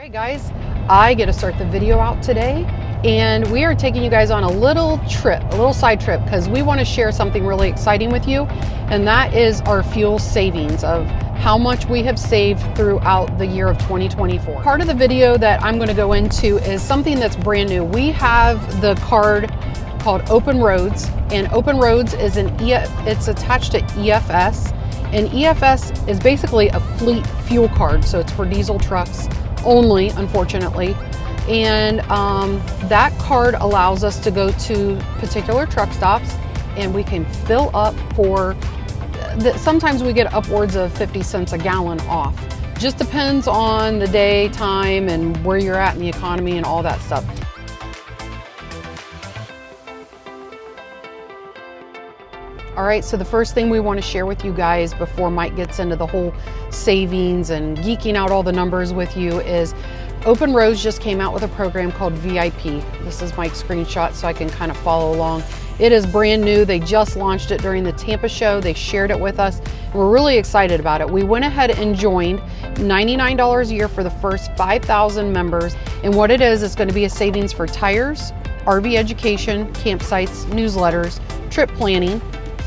Alright guys, I get to start the video out today, and we are taking you guys on a little trip, a little side trip, because we want to share something really exciting with you, and that is our fuel savings of how much we have saved throughout the year of 2024. Part of the video that I'm going to go into is something that's brand new. We have the card called Open Roads, and Open Roads is it's attached to EFS, and EFS is basically a fleet fuel card, so it's for diesel trucks only, unfortunately. And that card allows us to go to particular truck stops and we can fill up for, sometimes we get upwards of 50 cents a gallon off. Just depends on the day, time, and where you're at in the economy and all that stuff. All right, so the first thing we want to share with you guys before Mike gets into the whole savings and geeking out all the numbers with you is Open Roads just came out with a program called VIP. This is Mike's screenshot so I can kind of follow along. It is brand new. They just launched it during the Tampa show. They shared it with us. We're really excited about it. We went ahead and joined $99 a year for the first 5,000 members. And what it is, it's going to be a savings for tires, RV education, campsites, newsletters, trip planning,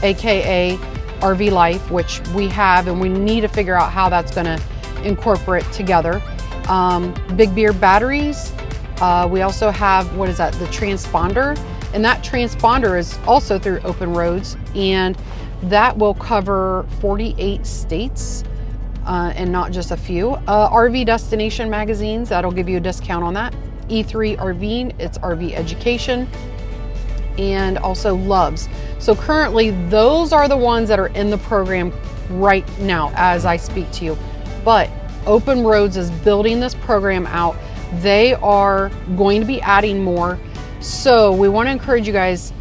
AKA RV Life, which we have, and we need to figure out how that's going to incorporate together. Big Beard batteries. We also have, what is that? The transponder, and that transponder is also through Open Roads, and that will cover 48 states and not just a few. RV destination magazines, that'll give you a discount on that. E3 RVing, it's RV education, and also Loves. So currently those are the ones that are in the program right now as I speak to you. But Open Roads is building this program out. They are going to be adding more. So we want to encourage you guys,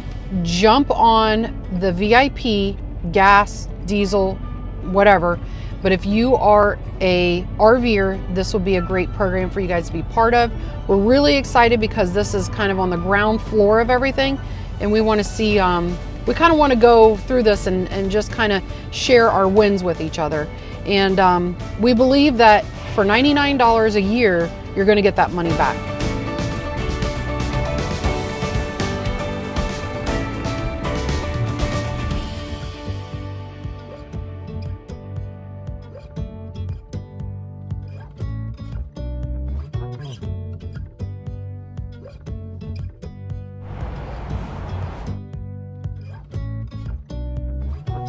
jump on the VIP, gas, diesel, whatever. But if you are a RVer, this will be a great program for you guys to be part of. We're really excited because this is kind of on the ground floor of everything. And we want to see, we kind of want to go through this and just kind of share our wins with each other. And we believe that for $99 a year, you're going to get that money back.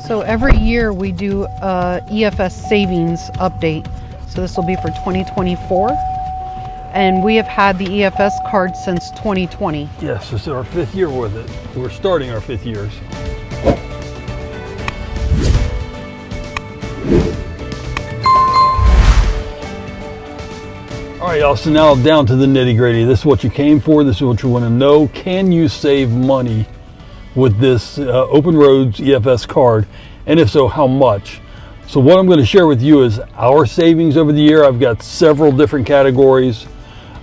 So every year we do a EFS savings update. So this will be for 2024. And we have had the EFS card since 2020. Yes, this is our 5th year with it. We're starting our 5th years. All right, y'all, so now down to the nitty gritty. This is what you came for. This is what you want to know. Can you save money with this Open Roads EFS card, and if so, how much? So what I'm going to share with you is our savings over the year. I've got several different categories,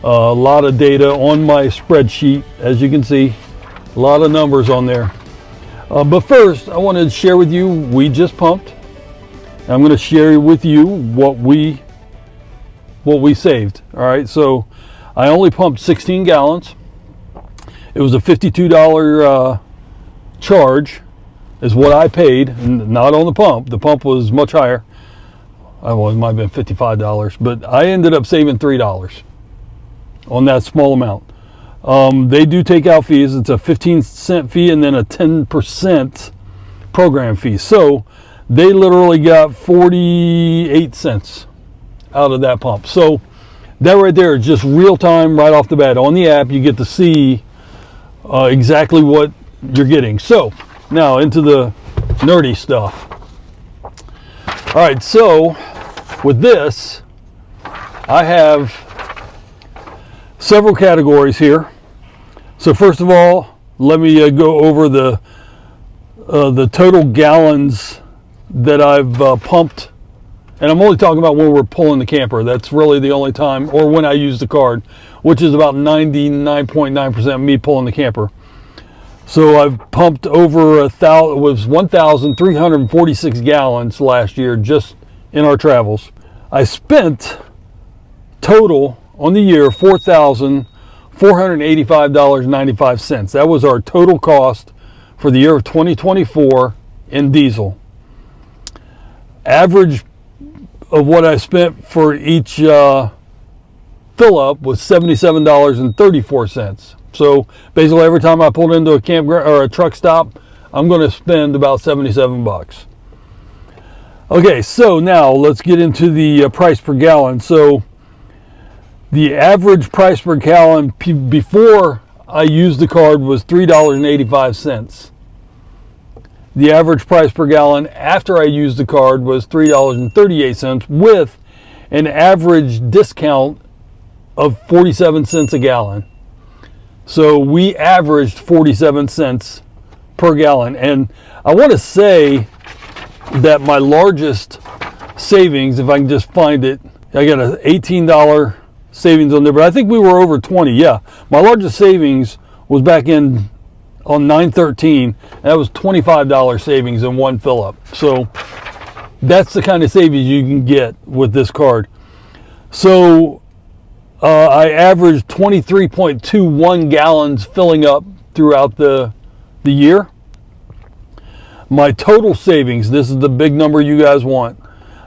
a lot of data on my spreadsheet, as you can see, a lot of numbers on there. But first, I want to share with you, we just pumped. I'm going to share with you what we saved. All right, so I only pumped 16 gallons. It was a $52 charge is what I paid, and not on the pump. The pump was much higher. Well, it might have been $55, but I ended up saving $3 on that small amount. They do take out fees. It's a 15-cent fee and then a 10% program fee. So they literally got 48 cents out of that pump. So that right there is just real time, right off the bat. On the app, you get to see exactly what you're getting. So now into the nerdy stuff. All right, so with this, I have several categories here. So first of all, let me go over the total gallons that I've pumped, and I'm only talking about when we're pulling the camper. That's really the only time, or when I use the card, which is about 99.9% me pulling the camper. So I've pumped over 1,346 gallons last year just in our travels. I spent total on the year $4,485.95. That was our total cost for the year of 2024 in diesel. Average of what I spent for each fill up was $77.34. So basically every time I pulled into a campground or a truck stop, I'm going to spend about 77 bucks. Okay, so now let's get into the price per gallon. So the average price per gallon before I used the card was $3.85. The average price per gallon after I used the card was $3.38 with an average discount of 47 cents a gallon. So we averaged 47 cents per gallon. And I want to say that my largest savings, if I can just find it, I got an $18 savings on there, but I think we were over 20. Yeah, my largest savings was back in on 9/13. That was $25 savings in one fill up. So that's the kind of savings you can get with this card. So I averaged 23.21 gallons filling up throughout the year. My total savings, this is the big number you guys want.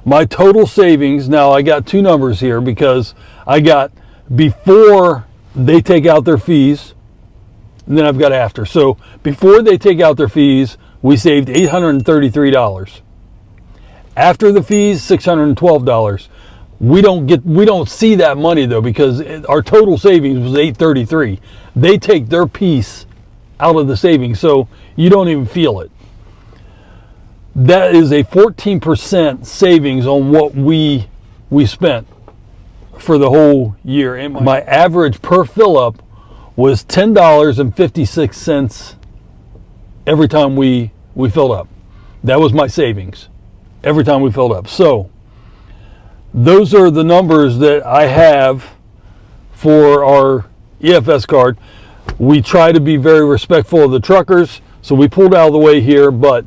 My total savings, now I got two numbers here because I got before they take out their fees, and then I've got after. So before they take out their fees, we saved $833. After the fees, $612. We don't see that money though, because our total savings was $833. They take their piece out of the savings, so you don't even feel it. That is a 14% savings on what we spent for the whole year. And my average per fill up was $10.56 every time we filled up. That was my savings every time we filled up. So those are the numbers that I have for our EFS card. We try to be very respectful of the truckers, so we pulled out of the way here, but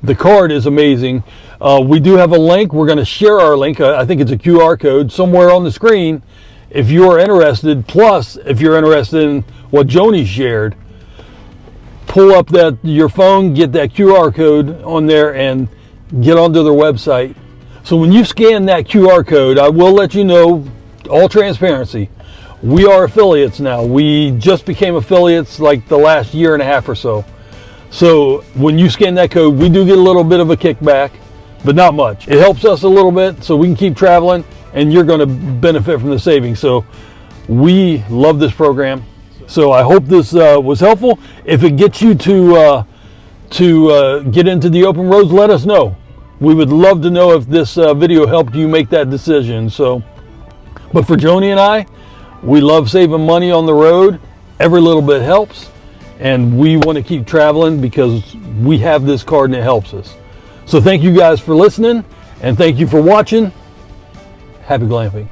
the card is amazing. We do have a link. We're going to share our link. I think it's a QR code somewhere on the screen if you are interested. Plus, if you're interested in what Joni shared, pull up your phone, get that QR code on there, and get onto their website. So when you scan that QR code, I will let you know, all transparency, we are affiliates now. We just became affiliates like the last year and a half or so. So when you scan that code, we do get a little bit of a kickback, but not much. It helps us a little bit so we can keep traveling, and you're going to benefit from the savings. So we love this program. So I hope this was helpful. If it gets you to get into the open roads, let us know. We would love to know if this video helped you make that decision. So, but for Joni and I, we love saving money on the road. Every little bit helps. And we want to keep traveling because we have this card and it helps us. So thank you guys for listening, and thank you for watching. Happy glamping.